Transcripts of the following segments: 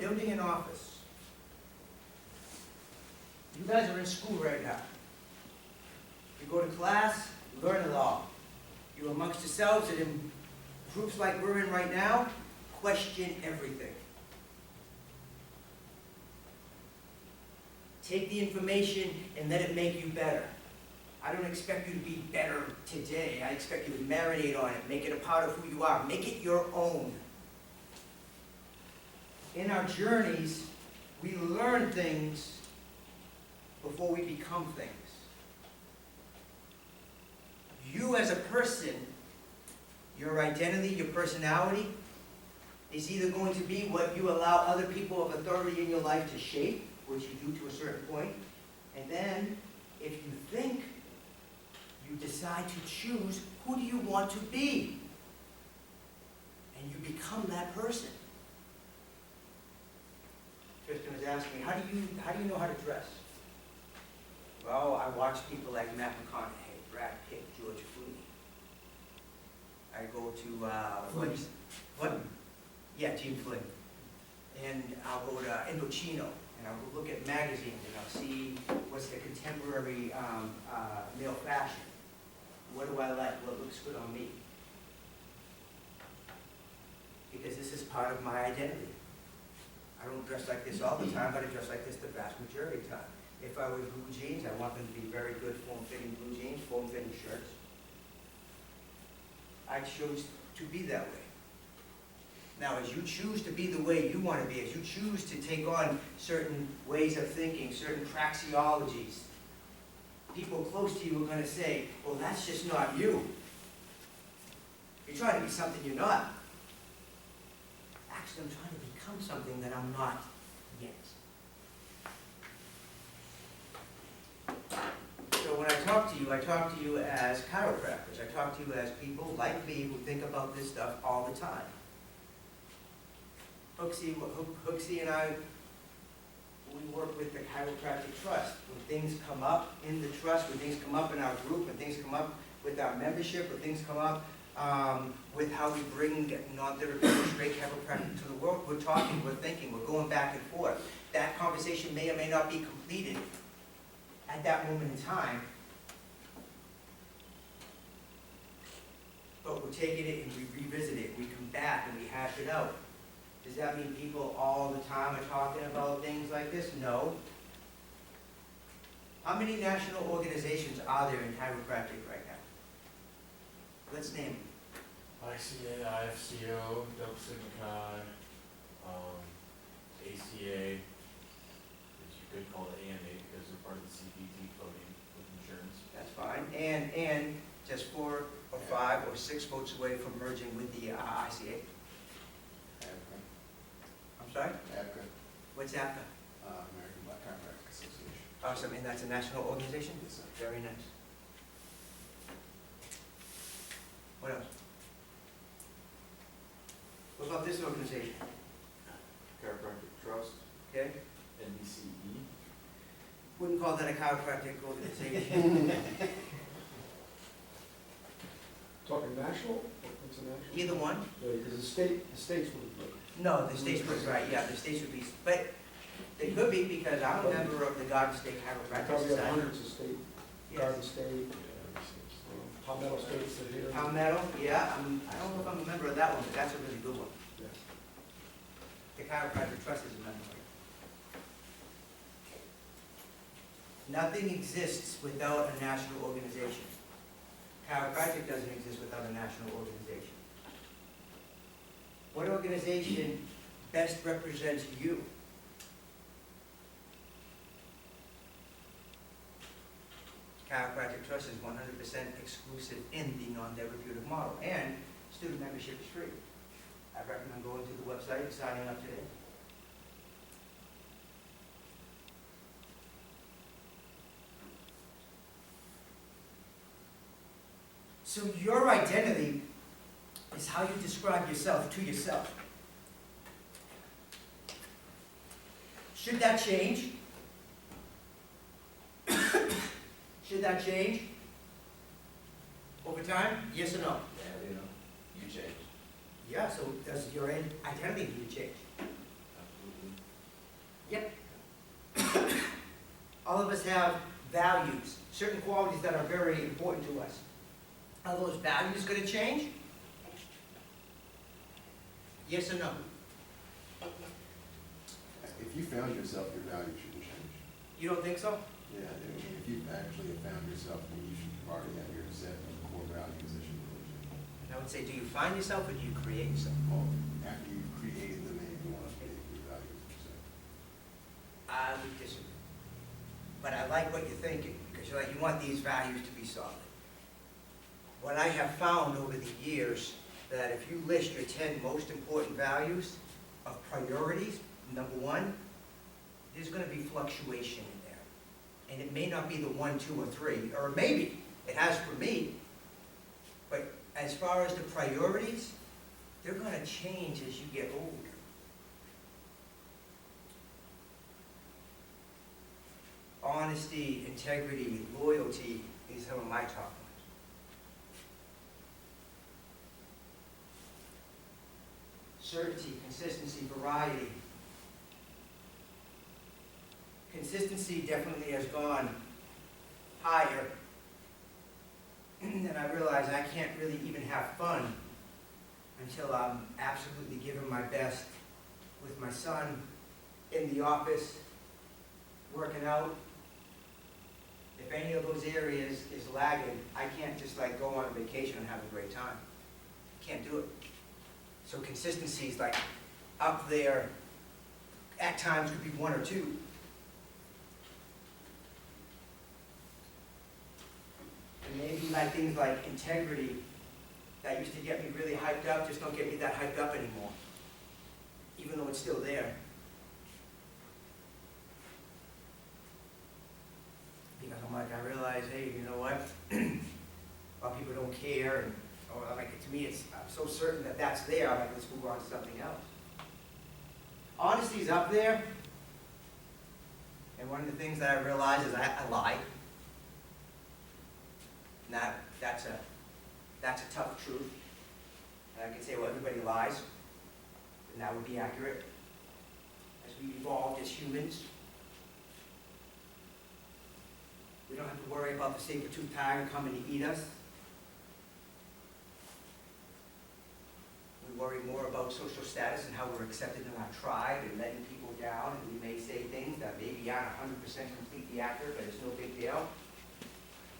building an office. You guys are in school right now. You go to class, you learn it all. You're amongst yourselves, and in groups like we're in right now, question everything. Take the information and let it make you better. I don't expect you to be better today. I expect you to marinate on it, make it a part of who you are, make it your own. In our journeys, we learn things before we become things. You as a person, your identity, your personality, is either going to be what you allow other people of authority in your life to shape, which you do to a certain point, and then if you think, you decide to choose who do you want to be, and you become that person. Tristan was asking me, how do you know how to dress? Well, I watch people like Matt McConaughey, Brad Pitt, George Clooney. I go to Gene Flynn, and I'll go to Indochino, and I'll look at magazines, and I'll see what's the contemporary male fashion. What do I like? What looks good on me? Because this is part of my identity. I don't dress like this all the time, but I dress like this the vast majority of the time. If I wear blue jeans, I want them to be very good form-fitting blue jeans, form-fitting shirts. I chose to be that way. Now, as you choose to be the way you want to be, as you choose to take on certain ways of thinking, certain praxeologies, people close to you are going to say, well, that's just not you. You're trying to be something you're not. Actually, I'm trying to become something that I'm not yet. So when I talk to you as chiropractors. I talk to you as people like me who think about this stuff all the time. Hooksy and I, we work with the Chiropractic Trust. When things come up in the trust, when things come up in our group, when things come up with our membership, when things come up with how we bring non-therapeutic straight chiropractic to the world, we're talking, we're thinking, we're going back and forth. That conversation may or may not be completed at that moment in time, but we're taking it and we revisit it, we come back and we hash it out. Does that mean people all the time are talking about things like this? No. How many national organizations are there in chiropractic right now? Let's name them. ICA, IFCO, Double Sigma Chi, ACA, which you could call it AMA because they're part of the CPT coding with insurance. That's fine. And just 4 or 5 or 6 votes away from merging with the ICA. I'm sorry? APCA, What's APCA? American Black Chiropractic Association. Awesome. And that's a national organization? Yes, sir. Very nice. What else? What about this organization? Chiropractic Trust, Okay? NBCE. Wouldn't call that a chiropractic organization. Talking national or international? Either one? Yeah, because the states would, No, the states would, right, yeah, the states would be, but they could be because I'm a member of the Garden State Chiropractic probably have Society. hundreds of state, Yes. Garden State, Palmetto States that here. Palmetto, yeah, I don't know if I'm a member of that one, but that's a really good one. Yeah. The Chiropractic Trust is a member of it. Nothing exists without a national organization. Chiropractic doesn't exist without a national organization. What organization best represents you? Chiropractic Trust is 100% exclusive in the non-therapeutic model, and student membership is free. I recommend going to the website and signing up today. So your identity is how you describe yourself to yourself. Should that change? Should that change over time? Yes or no? Yeah, you change. Yeah, so does your identity need to change? Absolutely. of us have values, certain qualities that are very important to us. Are those values going to change? Yes or no? If you found yourself, your values shouldn't change. You don't think so? Yeah, if you actually have found yourself, then you should already have your set of core values that should really change. And I would say, do you find yourself or do you create yourself? Well, after you created them, maybe you want to create your values, so. I would disagree. But I like what you're thinking, because you're like, you want these values to be solid. What I have found over the years, that if you list your 10 most important values of priorities, number one, there's gonna be fluctuation in there. And it may not be the 1, 2, or 3, or maybe, it has for me. But as far as the priorities, they're gonna change as you get older. Honesty, integrity, loyalty, these are some of my top ones. Certainty, consistency, variety. Consistency definitely has gone higher. And I realize I can't really even have fun until I'm absolutely giving my best with my son, in the office, working out. If any of those areas is lagging, I can't just like go on a vacation and have a great time. Can't do it. So consistency is like up there. At times could be 1 or 2. And maybe like things like integrity that used to get me really hyped up, just don't get me that hyped up anymore. Even though it's still there. Because I'm like, I realize, hey, you know what? A lot of people don't care, and like to me, I'm so certain that that's there. I'm like, let's move on to something else. Honesty's up there, and one of the things that I realize is I lie. Now, that's a tough truth, and I can say, well, everybody lies, and that would be accurate. As we evolved as humans, we don't have to worry about the saber-toothed tiger coming to eat us. We worry more about social status and how we're accepted in our tribe and letting people down, and we may say things that maybe aren't 100% completely accurate, but it's no big deal.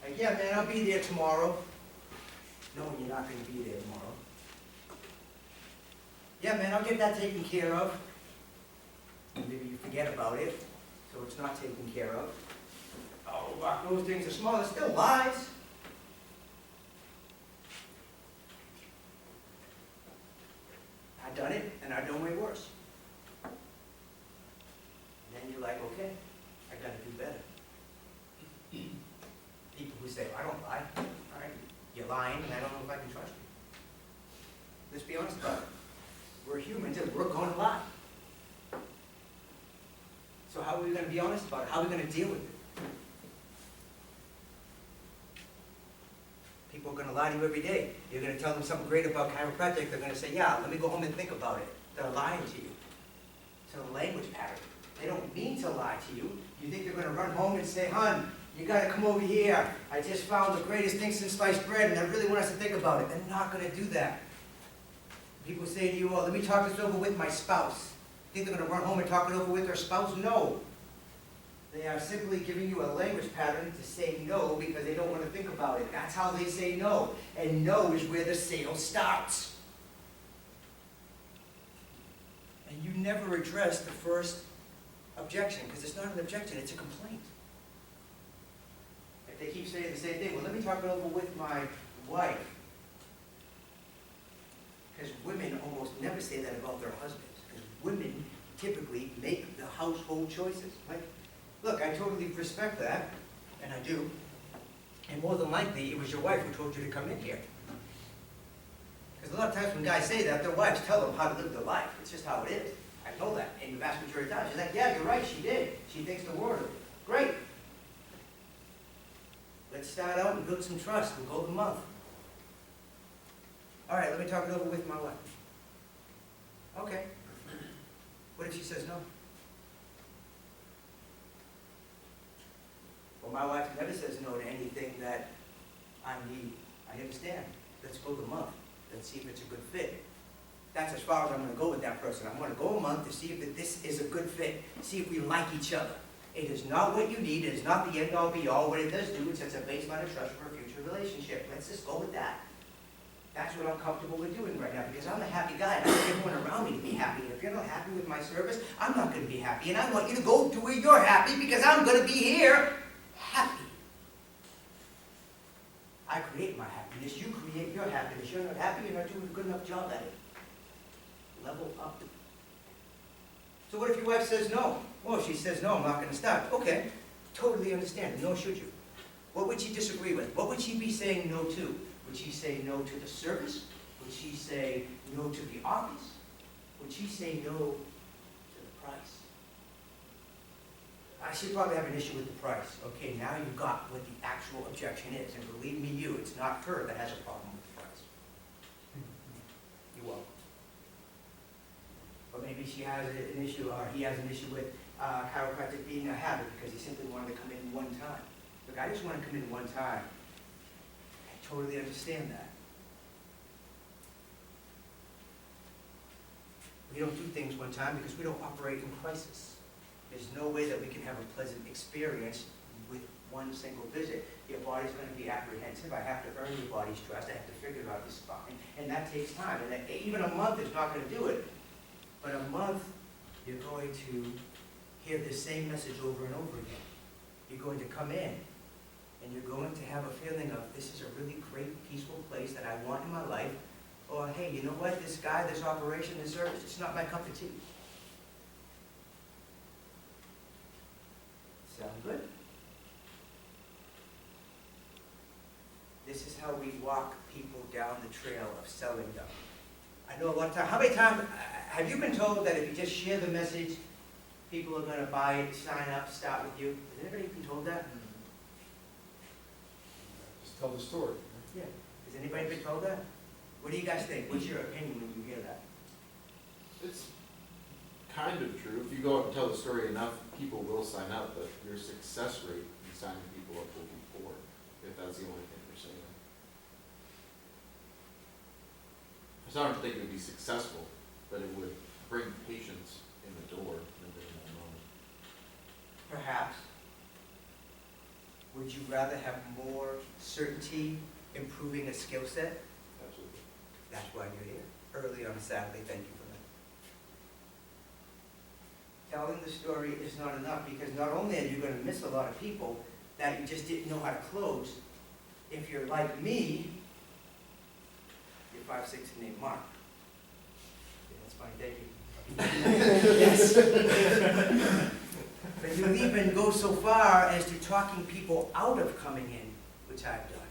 Like, yeah, man, I'll be there tomorrow. No, you're not going to be there tomorrow. Yeah, man, I'll get that taken care of. And maybe you forget about it, so it's not taken care of. Oh, those things are small, they're still lies. I've done it, and I've done way worse. And then you're like, okay, I gotta do better. People who say, I don't lie, all right, you're lying, and I don't know if I can trust you. Let's be honest about it. We're humans, and we're gonna lie. So how are we gonna be honest about it? How are we gonna deal with it? People are going to lie to you every day. You're going to tell them something great about chiropractic. They're going to say, yeah, let me go home and think about it. They're lying to you. It's a language pattern. They don't mean to lie to you. You think they're going to run home and say, hon, you got to come over here. I just found the greatest thing since sliced bread, and I really want us to think about it. They're not going to do that. People say to you, oh, let me talk this over with my spouse. Think they're going to run home and talk it over with their spouse? No. They are simply giving you a language pattern to say no because they don't want to think about it. That's how they say no. And no is where the sale starts. And you never address the first objection because it's not an objection, it's a complaint. If they keep saying the same thing, well, let me talk it over with my wife. Because women almost never say that about their husbands. Because women typically make the household choices. Like, look, I totally respect that, and I do. And more than likely, it was your wife who told you to come in here. Because a lot of times when guys say that, their wives tell them how to live their life. It's just how it is. I know that. And the vast majority of times, she's like, yeah, you're right, she did. She thinks the world of it. Great. Let's start out and build some trust. We'll go the month. All right, let me talk it over with my wife. Okay. What if she says no? Well, my wife never says no to anything that I need. I understand. Let's go the month. Let's see if it's a good fit. That's as far as I'm gonna go with that person. I'm gonna go a month to see if this is a good fit, see if we like each other. It is not what you need, it is not the end all be all. What it does do is sets a baseline of trust for a future relationship. Let's just go with that. That's what I'm comfortable with doing right now, because I'm a happy guy, and I want everyone around me to be happy. And if you're not happy with my service, I'm not gonna be happy. And I want you to go to where you're happy, because I'm gonna be here happy. I create my happiness, you create your happiness. You're not happy, you're not doing a good enough job at it. Level up. So what if your wife says no? Well, if she says no, I'm not going to stop. Okay, totally understand. Nor should you. What would she disagree with? What would she be saying no to? Would she say no to the service? Would she say no to the office? Would she say no to the price? I should probably have an issue with the price. Okay, now you've got what the actual objection is. And believe me, it's not her that has a problem with the price. You're welcome. Or maybe she has an issue, or he has an issue with chiropractic being a habit because he simply wanted to come in one time. Look, I just want to come in one time. I totally understand that. We don't do things one time because we don't operate in crisis. There's no way that we can have a pleasant experience with one single visit. Your body's going to be apprehensive. I have to earn your body's trust. I have to figure out your spine. And that takes time. And even a month is not going to do it. But a month, you're going to hear the same message over and over again. You're going to come in, and you're going to have a feeling of, this is a really great, peaceful place that I want in my life. Or, hey, you know what, this guy, this operation, this service, it's not my cup of tea. Sound good? This is how we walk people down the trail of selling them. I know a lot of times, how many times, have you been told that if you just share the message, people are going to buy it, sign up, start with you? Has anybody been told that? Just tell the story. Yeah. Has anybody been told that? What do you guys think? What's your opinion when you hear that? It's kind of true. If you go out and tell the story enough, people will sign up, but your success rate in signing people up will be poor, if that's the only thing you're saying. So I don't think it would be successful, but it would bring patients in the door and bring them home. Perhaps. Would you rather have more certainty improving a skill set? Absolutely. That's why you're here, early on a Saturday. Thank you for that. Telling the story is not enough, because not only are you going to miss a lot of people that you just didn't know how to close, if you're like me, you're 5'6" and named Mark. Yeah, that's fine, thank you. Yes. But you'll even go so far as to talking people out of coming in, which I've done.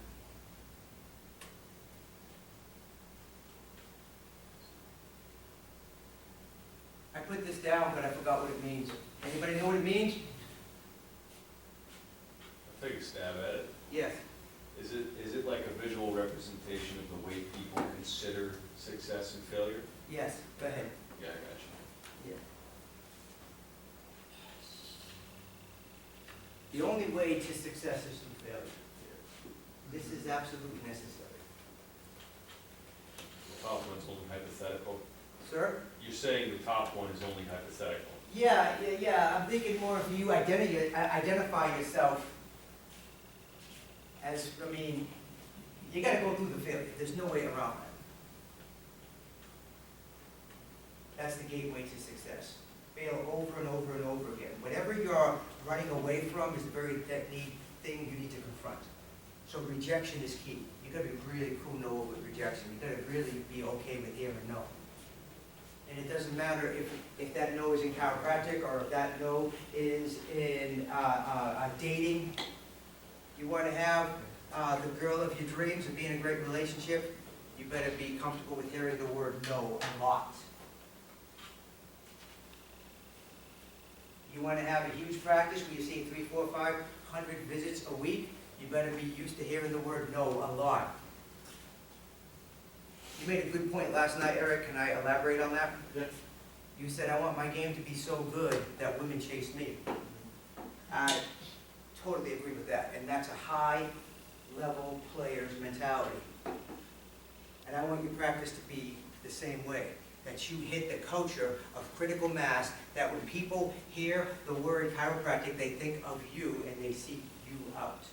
I put this down, but I forgot what it means. Anybody know what it means? I'll take a stab at it. Yes. Is it like a visual representation of the way people consider success and failure? Yes, go ahead. Yeah, I got you. Yeah. The only way to success is through failure. This is absolutely necessary. The top one's only hypothetical. Sir? You're saying the top one is only hypothetical. Yeah. I'm thinking more if you identify yourself as, you gotta go through the failure. There's no way around that. That's the gateway to success. Fail over and over and over again. Whatever you're running away from is the very thing you need to confront. So rejection is key. You gotta be really cool with rejection. You gotta really be okay with hearing no. And it doesn't matter if that no is in chiropractic or if that no is in dating. You want to have the girl of your dreams and be in a great relationship, you better be comfortable with hearing the word no a lot. You want to have a huge practice where you see 300, 400, 500 visits a week, you better be used to hearing the word no a lot. You made a good point last night, Eric. Can I elaborate on that? Yeah. You said, I want my game to be so good that women chase me. I totally agree with that, and that's a high-level player's mentality. And I want your practice to be the same way, that you hit the culture of critical mass, that when people hear the word chiropractic, they think of you and they seek you out.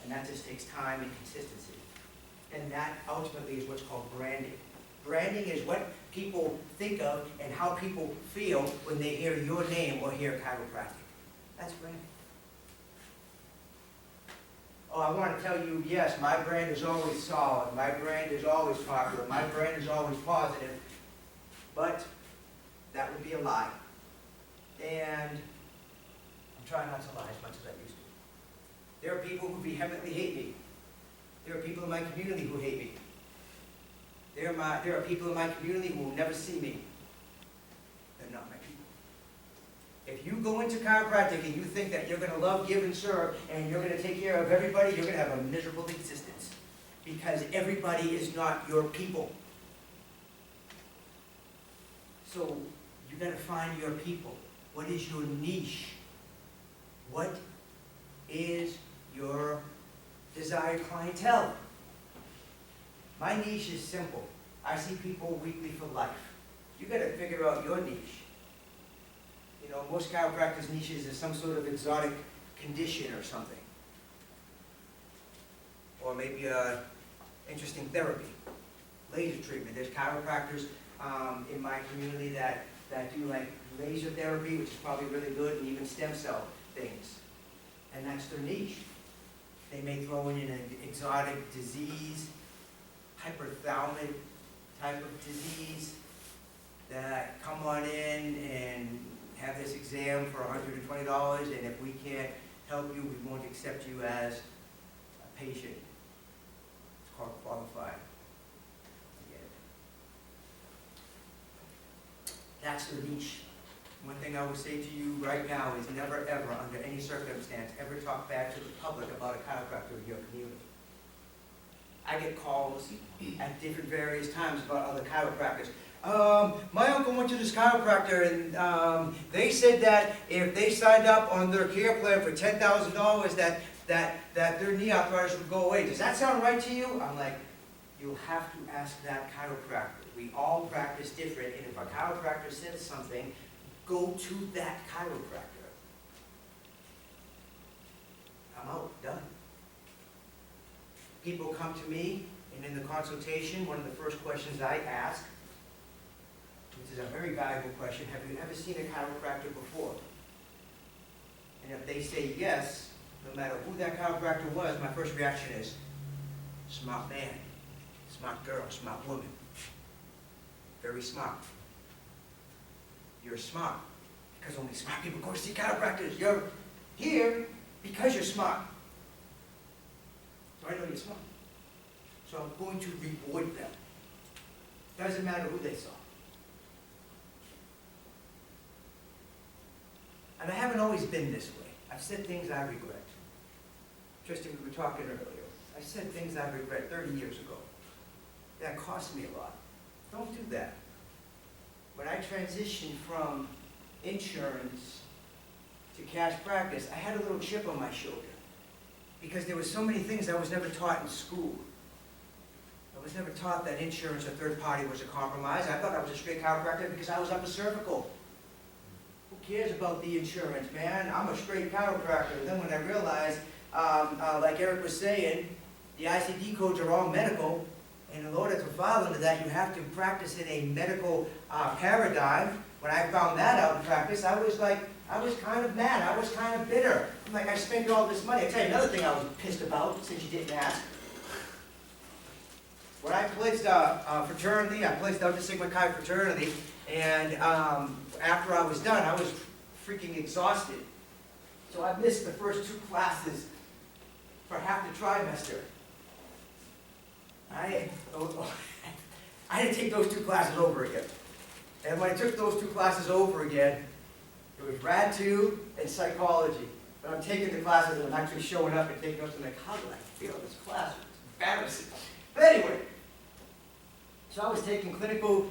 And that just takes time and consistency. And that ultimately is what's called branding. Branding is what people think of and how people feel when they hear your name or hear chiropractic. That's branding. Oh, I want to tell you, yes, my brand is always solid, my brand is always popular, my brand is always positive, but that would be a lie. And I'm trying not to lie as much as I used to. There are people who vehemently hate me. There are people in my community who hate me. There are people in my community who will never see me. They're not my people. If you go into chiropractic and you think that you're going to love, give, and serve, and you're going to take care of everybody, you're going to have a miserable existence. Because everybody is not your people. So you got to find your people. What is your niche? What is your desired clientele? My niche is simple. I see people weekly for life. You got to figure out your niche. You know, most chiropractors' niches is some sort of exotic condition or something. Or maybe interesting therapy, laser treatment. There's chiropractors in my community that do like laser therapy, which is probably really good, and even stem cell things. And that's their niche. They may throw in an exotic disease, hyperthalamic type of disease, that come on in and have this exam for $120, and if we can't help you, we won't accept you as a patient. It's called qualified. Forget it. That's the niche. One thing I would say to you right now is never ever, under any circumstance, ever talk bad to the public about a chiropractor in your community. I get calls at different various times about other chiropractors. My uncle went to this chiropractor and they said that if they signed up on their care plan for $10,000 that their knee arthritis would go away. Does that sound right to you? I'm like, you'll have to ask that chiropractor. We all practice different, and if a chiropractor says something, go to that chiropractor. I'm out, done. People come to me, and in the consultation, one of the first questions I ask, which is a very valuable question, have you ever seen a chiropractor before? And if they say yes, no matter who that chiropractor was, my first reaction is, smart man, smart girl, smart woman. Very smart. You're smart, because only smart people go to see chiropractors. You're here because you're smart. So I know you're smart. So I'm going to reward them. Doesn't matter who they saw. And I haven't always been this way. I've said things I regret. Tristan, we were talking earlier. I said things I regret 30 years ago. That cost me a lot. Don't do that. When I transitioned from insurance to cash practice, I had a little chip on my shoulder because there were so many things I was never taught in school. I was never taught that insurance or third party was a compromise. I thought I was a straight chiropractor because I was upper cervical. Who cares about the insurance, man? I'm a straight chiropractor. And then when I realized, like Eric was saying, the ICD codes are all medical, and in order to fall into that, you have to practice in a medical paradigm. When I found that out in practice, I was kind of mad. I was kind of bitter. I'm like, I spent all this money. I'll tell you another thing I was pissed about, since you didn't ask. When I pledged fraternity, I pledged Delta Sigma Chi fraternity, and after I was done, I was freaking exhausted. So I missed the first 2 classes for half the trimester. I had to take those 2 classes over again. And when I took those 2 classes over again, it was Rad 2 and psychology. But I'm taking the classes and I'm actually showing up and taking notes. I'm like, how do I feel this class? It's embarrassing. But anyway, so I was taking clinical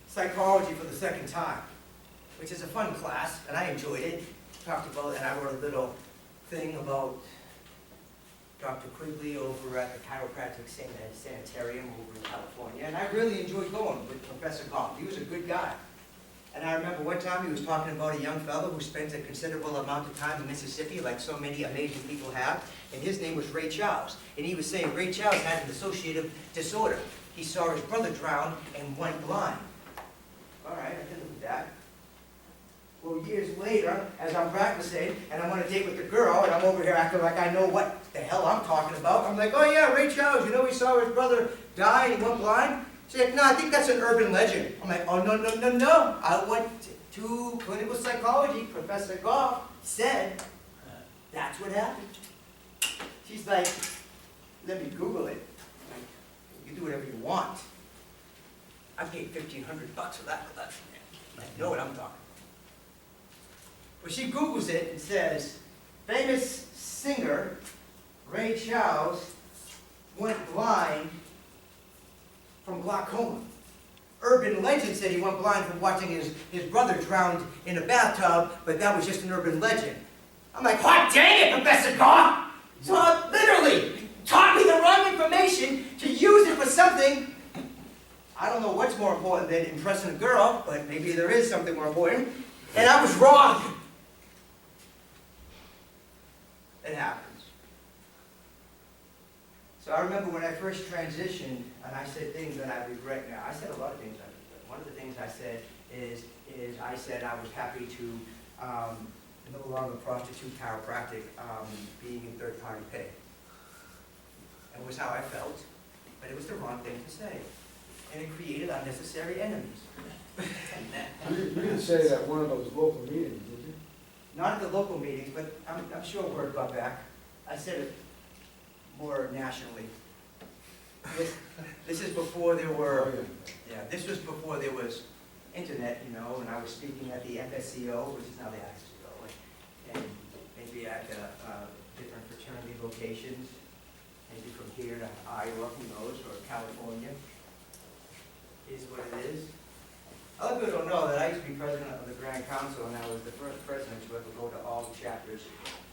psychology for the second time, which is a fun class, and I enjoyed it. Talked about it, and I wrote a little thing about Dr. Quigley over at the Chiropractic Sanitarium over in California, and I really enjoyed going with Professor Goff. He was a good guy. And I remember one time he was talking about a young fellow who spent a considerable amount of time in Mississippi, like so many amazing people have, and his name was Ray Charles. And he was saying Ray Charles had an dissociative disorder. He saw his brother drown and went blind. All right, I did look at that. Well, years later, as I'm practicing, and I'm on a date with the girl, and I'm over here acting like I know what the hell I'm talking about, I'm like, oh yeah, Ray Charles, you know he saw his brother die and he went blind? She's like, no, I think that's an urban legend. I'm like, oh, no, no, no, no. I went to clinical psychology. Professor Goff said, that's what happened. She's like, let me Google it. I'm like, you do whatever you want. I paid $1,500 for that class. I know what I'm talking about. Well, she Googles it and says, famous singer Ray Charles went blind from glaucoma. Urban legend said he went blind from watching his brother drowned in a bathtub, but that was just an urban legend. I'm like, hot dang it, Professor Goff! So literally taught me the wrong information to use it for something. I don't know what's more important than impressing a girl, but maybe there is something more important. And I was wrong. It happens. So I remember when I first transitioned, and I said things that I regret now. I said a lot of things I regret. One of the things I said is I said I was happy to no longer prostitute chiropractic being in third-party pay. It was how I felt, but it was the wrong thing to say. And it created unnecessary enemies. You didn't say that at one of those local meetings, did you? Not at the local meetings, but I'm sure word got back. I said it more nationally. This is before there were, this was before there was internet, you know, and I was speaking at the FSCO, which is now the ISCO, and maybe at different fraternity locations, maybe from here to Iowa, who knows, or California, is what it is. A lot of people don't know that I used to be president of the Grand Council, and I was the first president to ever go to all the chapters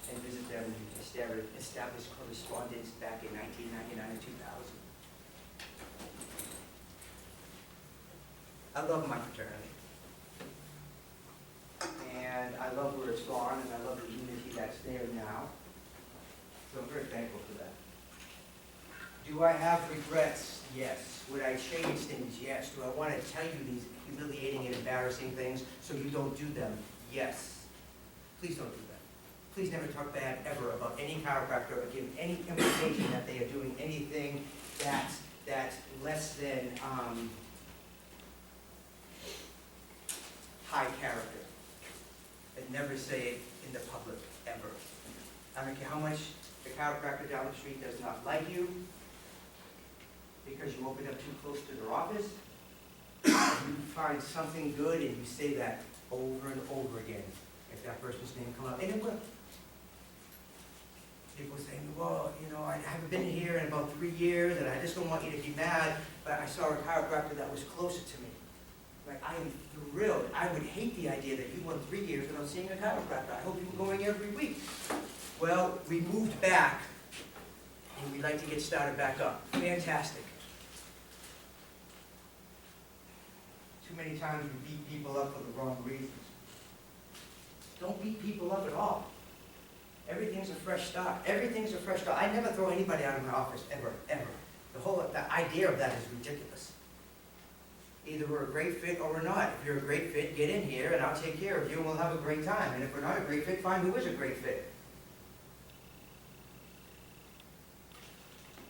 and visit them and establish correspondence back in 1999 and 2000. I love my fraternity. And I love where it's gone, and I love the unity that's there now. So I'm very thankful for that. Do I have regrets? Yes. Would I change things? Yes. Do I want to tell you these humiliating and embarrassing things so you don't do them? Yes. Please don't do that. Please never talk bad ever about any chiropractor or give any implication that they are doing anything that's less than high character. And never say it in the public, ever. I don't care how much the chiropractor down the street does not like you, because you opened up too close to their office. You find something good and you say that over and over again. If that person's name comes up, and it will. People say, well, you know, I haven't been here in about 3 years, and I just don't want you to be mad, but I saw a chiropractor that was closer to me. Like, I am thrilled. I would hate the idea that you went 3 years without seeing a chiropractor. I hope you were going every week. Well, we moved back, and we'd like to get started back up. Fantastic. Too many times we beat people up for the wrong reasons. Don't beat people up at all. Everything's a fresh start. Everything's a fresh start. I never throw anybody out of my office, ever, ever. The idea of that is ridiculous. Either we're a great fit or we're not. If you're a great fit, get in here and I'll take care of you and we'll have a great time. And if we're not a great fit, find who is a great fit.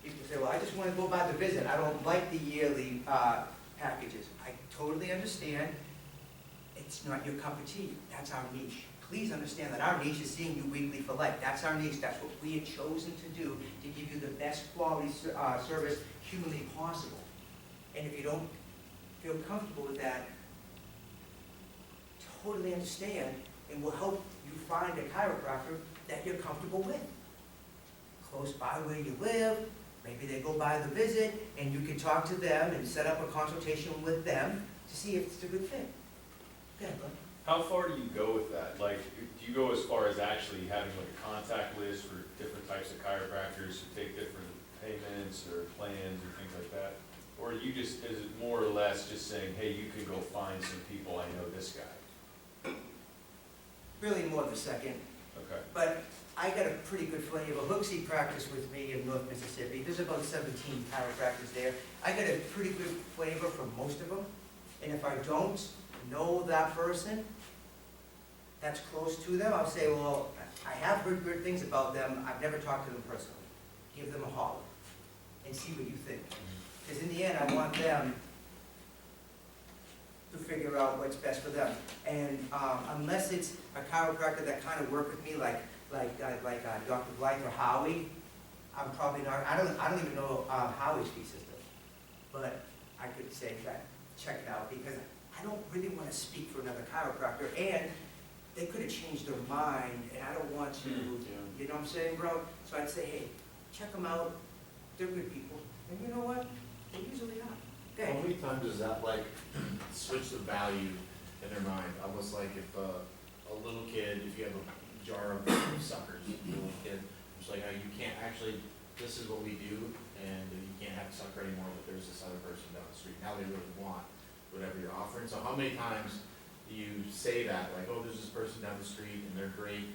People say, well, I just want to go by the visit. I don't like the yearly packages. I totally understand. It's not your cup of tea. That's our niche. Please understand that our niche is seeing you weekly for life. That's our niche. That's what we have chosen to do to give you the best quality service humanly possible. And if you don't feel comfortable with that, totally understand, and we'll help you find a chiropractor that you're comfortable with. Close by where you live, maybe they go by the visit, and you can talk to them and set up a consultation with them to see if it's a good fit. Good, bud. How far do you go with that? Like, do you go as far as actually having like a contact list for different types of chiropractors who take different payments or plans or things like that? Or you just, is it more or less just saying, hey, you can go find some people, I know this guy? Really more the second. Okay. But I got a pretty good flavor. Hooksy practiced with me in North Mississippi. There's about 17 chiropractors there. I got a pretty good flavor from most of them. And if I don't know that person that's close to them, I'll say, well, I have heard good things about them. I've never talked to them personally. Give them a holler and see what you think. Because in the end, I want them to figure out what's best for them. And unless it's a chiropractor that kind of work with me, like Dr. Blythe or Howie, I'm probably not. I don't even know Howie's fee system, but I could say that check it out because I don't really want to speak for another chiropractor, and they could have changed their mind, and I don't want to. You know what I'm saying, bro? So I'd say, hey, check them out. They're good people, and you know what? They usually are. Okay. How many times does that like switch the value in their mind? Almost like if a little kid, if you have a jar of suckers, a little kid, it's like, oh, you can't actually, this is what we do, and you can't have a sucker anymore, but there's this other person down the street. Now they really want whatever you're offering. So how many times do you say that, like, oh, there's this person down the street and they're great,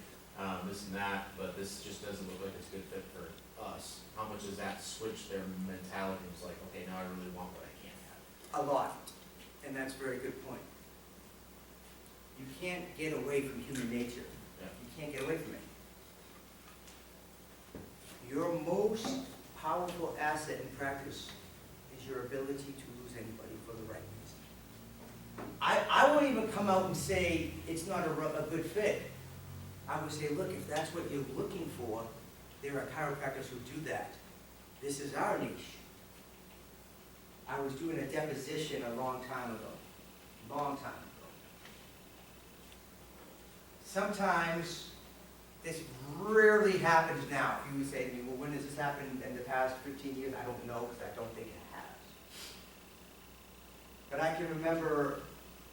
this and that, but this just doesn't look like it's a good fit for us? How much does that switch their mentality? It's like, okay, now I really want what I can't have. A lot, and that's a very good point. You can't get away from human nature. Yeah. You can't get away from it. Your most powerful asset in practice is your ability to lose anybody for the right reason. I won't even come out and say it's not a good fit. I would say, look, if that's what you're looking for, there are chiropractors who do that. This is our niche. I was doing a deposition a long time ago. Sometimes, this rarely happens now. If you would say to me, well, when has this happened in the past 15 years? I don't know, because I don't think it has. But I can remember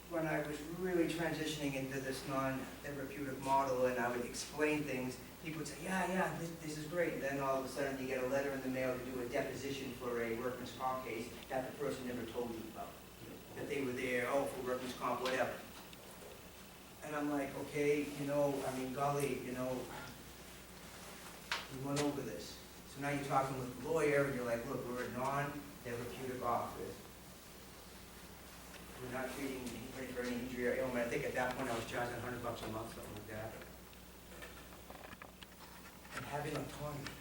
when I was really transitioning into this non-therapeutic model and I would explain things, people would say, yeah, this is great. And then all of a sudden you get a letter in the mail to do a deposition for a workman's comp case that the person never told you about. That they were there, oh, for workman's comp, whatever. And I'm like, okay, golly, we went over this. So now you're talking with the lawyer and you're like, look, we're a non-therapeutic office. We're not treating anybody for any injury or ailment. I think at that point I was charging $100 a month, something like that. And having autonomy.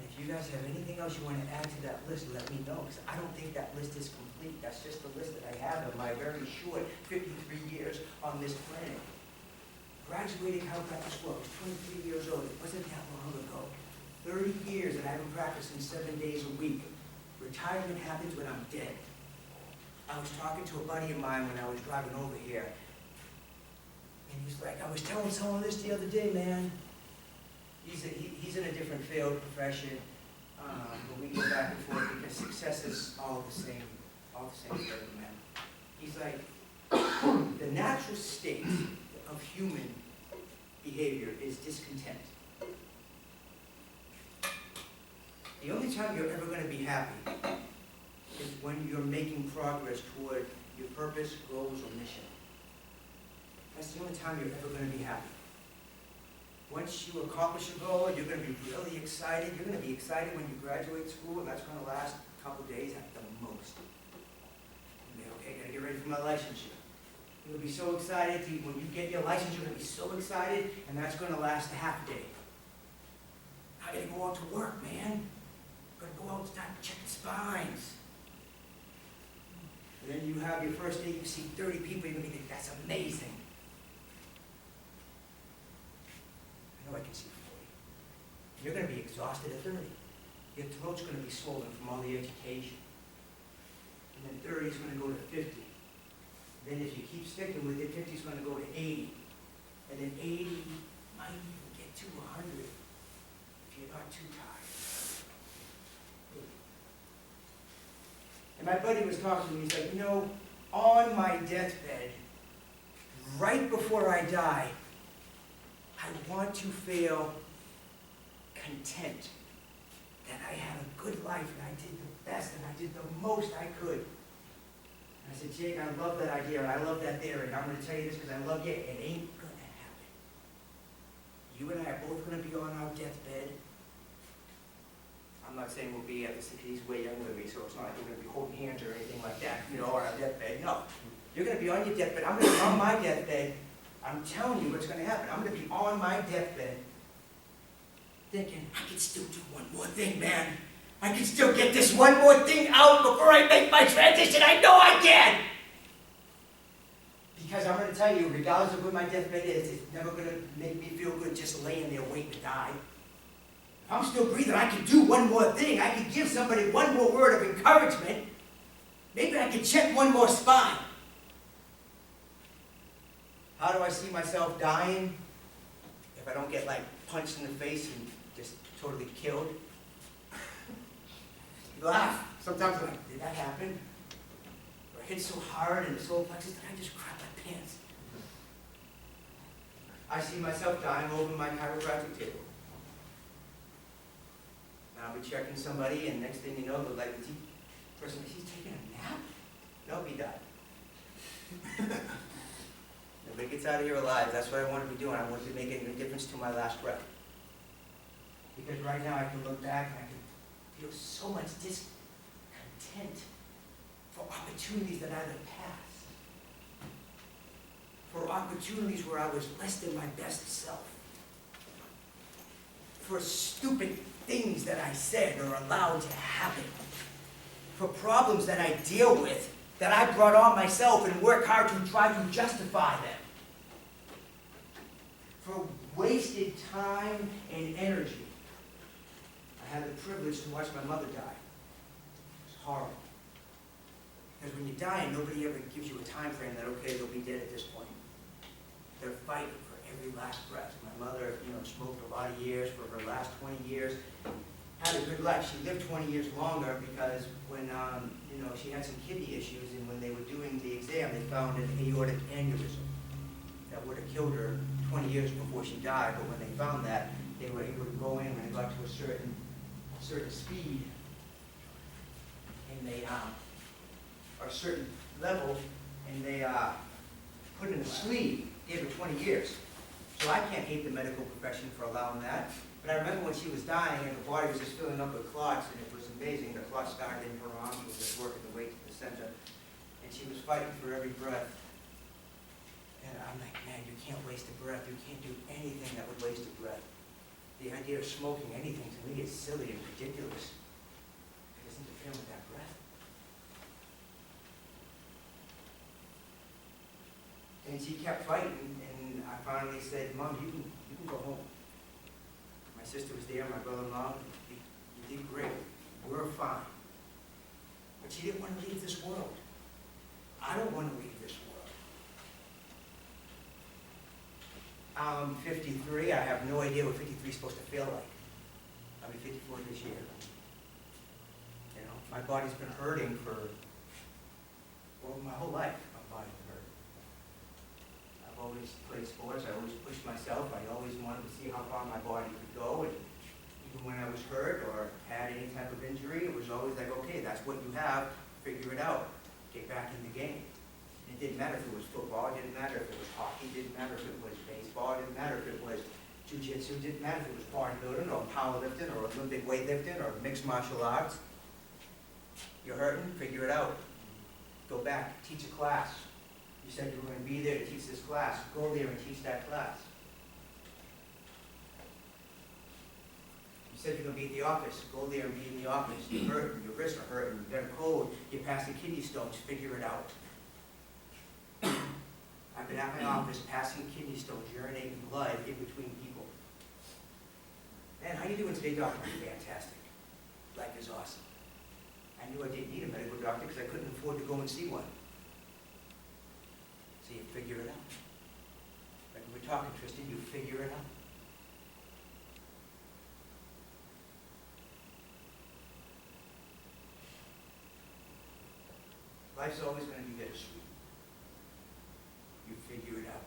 And if you guys have anything else you want to add to that list, let me know, because I don't think that list is complete. That's just the list that I have in my very short 53 years on this planet. Graduated chiropractic school, I was 23 years old. It wasn't that long ago. 30 years that I've been practicing 7 days a week. Retirement happens when I'm dead. I was talking to a buddy of mine when I was driving over here, and he's like, I was telling someone this the other day, man. He's in a different field, profession, but we go back and forth because success is all the same for every man. He's like, the natural state of human behavior is discontent. The only time you're ever going to be happy is when you're making progress toward your purpose, goals, or mission. That's the only time you're ever going to be happy. Once you accomplish a goal, you're going to be really excited. You're going to be excited when you graduate school, and that's going to last a couple days at the most. Okay, got to get ready for my licensure. You'll be so excited. When you get your license, you're going to be so excited, and that's going to last a half day. I got to go out to work, man. Got to go out and start checking spines. And then you have your first day, you see 30 people, you're going to be like, that's amazing. I know I can see 40. You're going to be exhausted at 30. Your throat's going to be swollen from all the education. And then 30 is going to go to 50. Then if you keep sticking with it, 50 is going to go to 80. And then 80 might even get to 100 if you're not too tired. And my buddy was talking to me, he's like, on my deathbed, right before I die, I want to feel content that I had a good life and I did the best and I did the most I could. And I said, Jake, I love that idea and I love that theory, and I'm going to tell you this because I love you. It ain't going to happen. You and I are both going to be on our deathbed. I'm not saying we'll be at the 60s, he's way younger than me, so it's not like we're going to be holding hands or anything like that, you know, on our deathbed. No. You're going to be on your deathbed. I'm going to be on my deathbed. I'm telling you what's going to happen. I'm going to be on my deathbed thinking, I can still do one more thing, man. I can still get this one more thing out before I make my transition. I know I can. Because I'm going to tell you, regardless of where my deathbed is, it's never going to make me feel good just laying there waiting to die. If I'm still breathing, I can do one more thing. I can give somebody one more word of encouragement. Maybe I can check one more spine. How do I see myself dying? If I don't get like punched in the face and just totally killed. You laugh. Sometimes I'm like, did that happen? Or I hit so hard in the solar plexus that I just crap my pants. I see myself dying over my chiropractic table. And I'll be checking somebody, and next thing you know, the like, person, is he taking a nap? No, he died. Nobody gets out of here alive. That's what I want to be doing. I want to be making a difference to my last breath. Because right now I can look back and I can feel so much discontent for opportunities that I let pass. For opportunities where I was less than my best self. For stupid things that I said or allowed to happen. For problems that I deal with that I brought on myself and work hard to try to justify them. For wasted time and energy. I had the privilege to watch my mother die. It was horrible. Because when you die, nobody ever gives you a time frame that, okay, they'll be dead at this point. They're fighting for every last breath. My mother, smoked a lot of years. For her last 20 years, had a good life. She lived 20 years longer because when, she had some kidney issues, and when they were doing the exam, they found an aortic aneurysm that would have killed her 20 years before she died. But when they found that, they were able to go in when they got to a certain speed, and they, or a certain level, and they put it in a sleeve, gave her 20 years. So I can't hate the medical profession for allowing that. But I remember when she was dying and her body was just filling up with clots, and it was amazing. The clots started in her arm, she was just working the way to the center. And she was fighting for every breath. And I'm like, man, you can't waste a breath. You can't do anything that would waste a breath. The idea of smoking anything to me is silly and ridiculous. It doesn't interfere with that breath. And she kept fighting, and I finally said, Mom, you can go home. My sister was there, my brother-in-law. You did great. We're fine. But she didn't want to leave this world. I don't want to leave this world. I'm 53. I have no idea what 53 is supposed to feel like. I'll be 54 this year. My body's been hurting for, my whole life. My body's been hurting. I've always played sports. I always pushed myself. I always wanted to see how far my body could go. And even when I was hurt or had any type of injury, it was always like, okay, that's what you have. Figure it out. Get back in the game. It didn't matter if it was football. It didn't matter if it was hockey. It didn't matter if it was baseball. It didn't matter if it was jiu-jitsu. It didn't matter if it was bodybuilding or powerlifting or Olympic weightlifting or mixed martial arts. You're hurting? Figure it out. Go back. Teach a class. You said you were going to be there to teach this class. Go there and teach that class. You said you're going to be at the office. Go there and be in the office. You're hurting. Your wrists are hurting. You've got a cold. You're passing kidney stones. Figure it out. I've been at my office passing kidney stones, urinating blood in between people. Man, how you doing today, doctor? Fantastic. Life is awesome. I knew I didn't need a medical doctor because I couldn't afford to go and see one. So you figure it out. Like we're talking, Tristan, you figure it out. Life's always going to be bittersweet. you figure it out.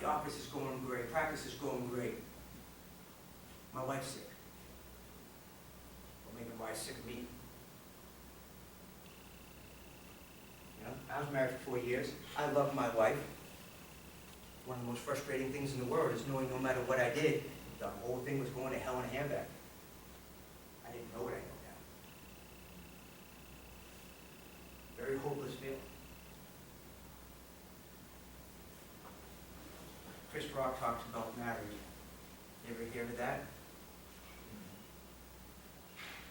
The office is going great, practice is going great. My wife's sick. Or maybe my wife's sick of me. You know, I was married for 4 years. I love my wife. One of the most frustrating things in the world is knowing no matter what I did, the whole thing was going to hell in a handbag. I didn't know what I know now. Very hopeless feeling. Chris Rock talks about marriage. You ever hear of that?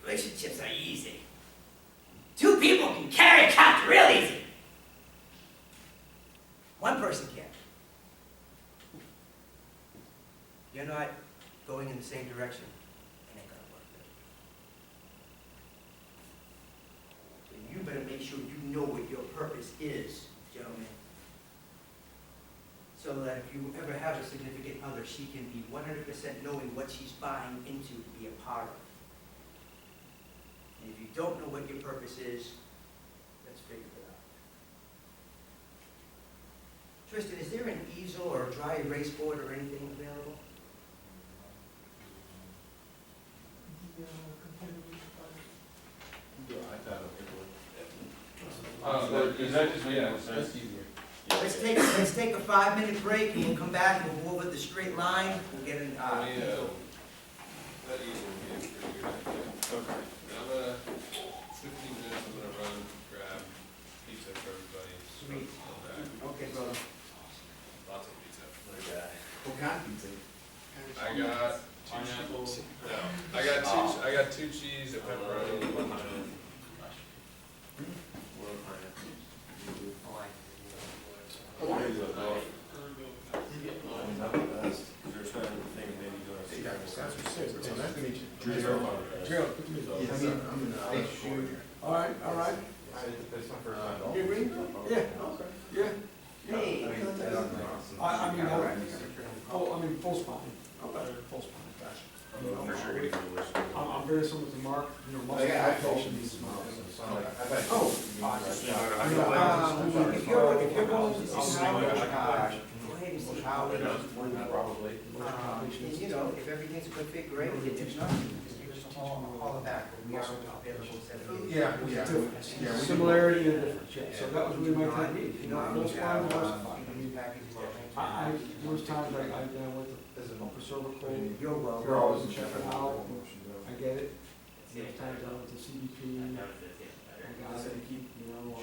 Relationships are easy. Two people can carry a couch real easy. One person can't. You're not going in the same direction. It ain't gonna work. So you better make sure you know what your purpose is, gentlemen. So that if you ever have a significant other, she can be 100% knowing what she's buying into to be a part of. And if you don't know what your purpose is, let's figure it out. Tristan, is there an easel or a dry erase board or anything available? Is that just, yeah, That's easier. Let's take a 5-minute break and we'll come back and we'll go over the straight line. We'll get an, That easel would be a pretty good idea. Okay. I'm gonna, 15 minutes, I'm gonna run, grab pizza for everybody. Sweet. Come back. Okay, brother. Lots of pizza. What kind of pizza? I got Pineapple. no, I got two cheese, a pepperoni, one onion. Gerald, good to meet you. All right, all right. That's my first time. You agree? Yeah, yeah. Hey. I mean, full spine. Full spine, gotcha. I'm very similar to Mark, you know, most of my patients. Oh. If you're going to see how, go ahead and see how it is. Probably. And you know, if everything's a good fit, great. If not, just give us a call back. We are available 7 days. Similarity and difference, yeah. So that was really my technique, you know, full spine, diversified. I mean, there was times I went to upper cervical, You're welcome. you're always checking out, I get it. There's times I went to CBP, I got it, you know,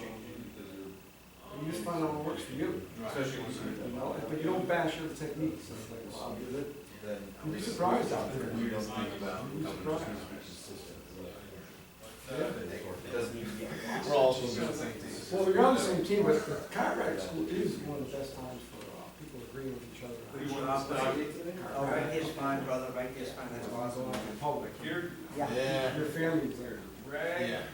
you just find out what works for you. Especially when You know, but you don't bash your techniques, so it's like, well, I'll do it. You'd be surprised out there. You don't think about You'd be becoming surprised. consistent. Yeah. It doesn't need to be. We're all supposed to be on the same team. Well, we're on the same team, but the chiropractic school is one of the best times for people agreeing with each other. Good job, buddy. Oh, right here's fine, brother, right here's fine, that's awesome. Going out in public. Here? Yeah. Your family's there. Right? Yeah.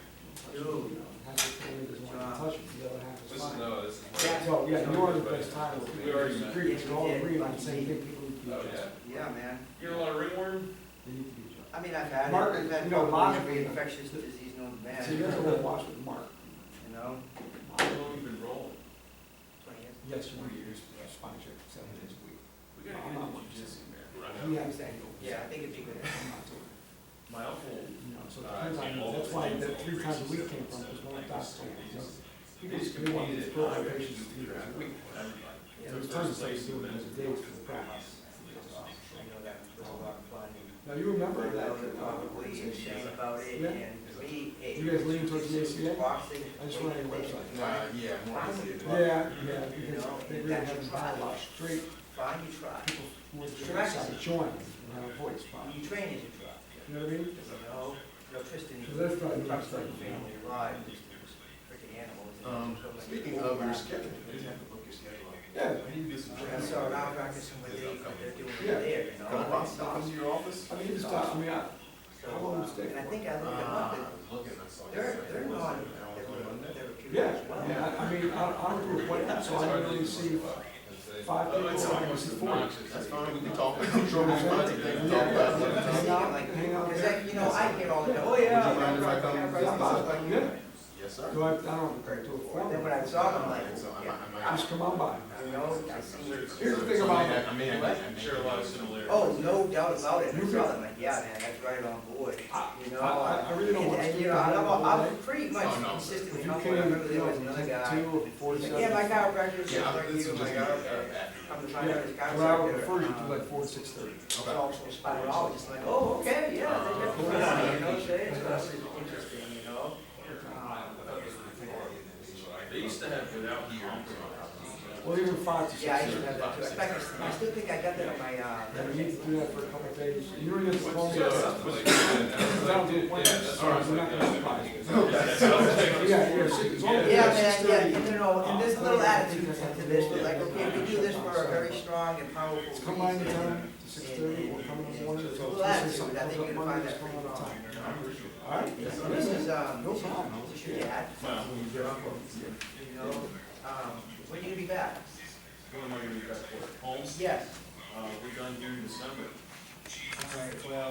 Dude. You know, half your family doesn't want to touch it, the other half is This is, fine. no, this is. So, yeah, you're on the best time. We already met. Agree, we all agree on the same thing, people need to be Oh, adjusted. Yeah, man. You don't want a ringworm? They need to be adjusted. I mean, I've had it, Mark, I've had you know, probably logically- every infectious disease known to man. So you have to go watch with Mark. You know, How long you been rolling? 20 years. Yes, you want to use spine check 7 days a week. We gotta I'm get not into one to jujitsu, man. He has that. Yeah, I think it'd be good. I'm not doing it. My uncle, You know, so it depends on, that's why that 3 times a week came from, because one doctor told me, you know, he basically wanted to throw my patients 3 times a week. There's tons of stuff to do in those days for the practice. I know that was a lot of fun. Now, you remember I that? was probably insane about it, Yeah. and for me, it. You guys lean towards the ACA? Boxing. I just went on your website. Yeah, more than it. Yeah, because they really haven't had a lot of straight Fine, you try. people who are straight side join and have a voice problem. You train as you try. You know what I mean? No, Tristan. So that's probably Trucks the like family alive, just freaking animals. Speaking of your schedule, Yeah. And so now practicing what they're doing Yeah. there, you know. come to your office? I mean, it just talks to me out. So, How long does it take? and I think I looked them up, and they're non, therapeutic Yeah, as well. yeah, I mean, I'm a group appointment, so I really see 5 people, I can see 40. That's fine, we can talk, I'm sure we can talk about it. Hang out, hang out Because there. you know, I hear all the time, oh Would yeah. you mind if I come? Yeah. Yes, Yes, sir. Do I don't have to go to a form. Then when I saw them, like, So I yeah, might- I might- Just come on by. you know, I see. Here's the thing about it. I may, I'm Share a lot of similarities. Oh, no doubt about it. I saw them, like, yeah, man, that's right on board, you know? I really don't want to And, speak you know, about it all I'm day. pretty much Oh, no. consistently If you helping. I came, remember there was you know, another guy. 10 to 2 or Like, 47. yeah, my chiropractor said, Yeah, like, this you is know, just my a- chiropractor. Come to find out his But I would chiropractor. prefer you do like 4 to 6:30. It's also a spinalologist, like, oh, okay, yeah, they got the money, you know what I'm saying? So that's interesting, you know? They used to have without here. Well, even 5 to 6:30. Yeah, I used to have that too. In fact, I still think I got that on my, And we need to do that for a couple of days. You don't even have to call me. So, Because I don't do appointments, Yeah, so I'm not gonna surprise you. that's- Yeah, yeah, see, as long as yeah, it's man, 6:30, yeah, and you know, and there's a little attitude to this, we're like, okay, we do this for a very strong and powerful Come by reason. anytime to 6:30 or come in the morning. It's a little attitude, I think you're gonna find that pretty All well. right? So this is, No problem. this is your dad, your uncle, you know, when you gonna be back? When am I gonna be back for? Home? Yes. We're done here in December. All right, well.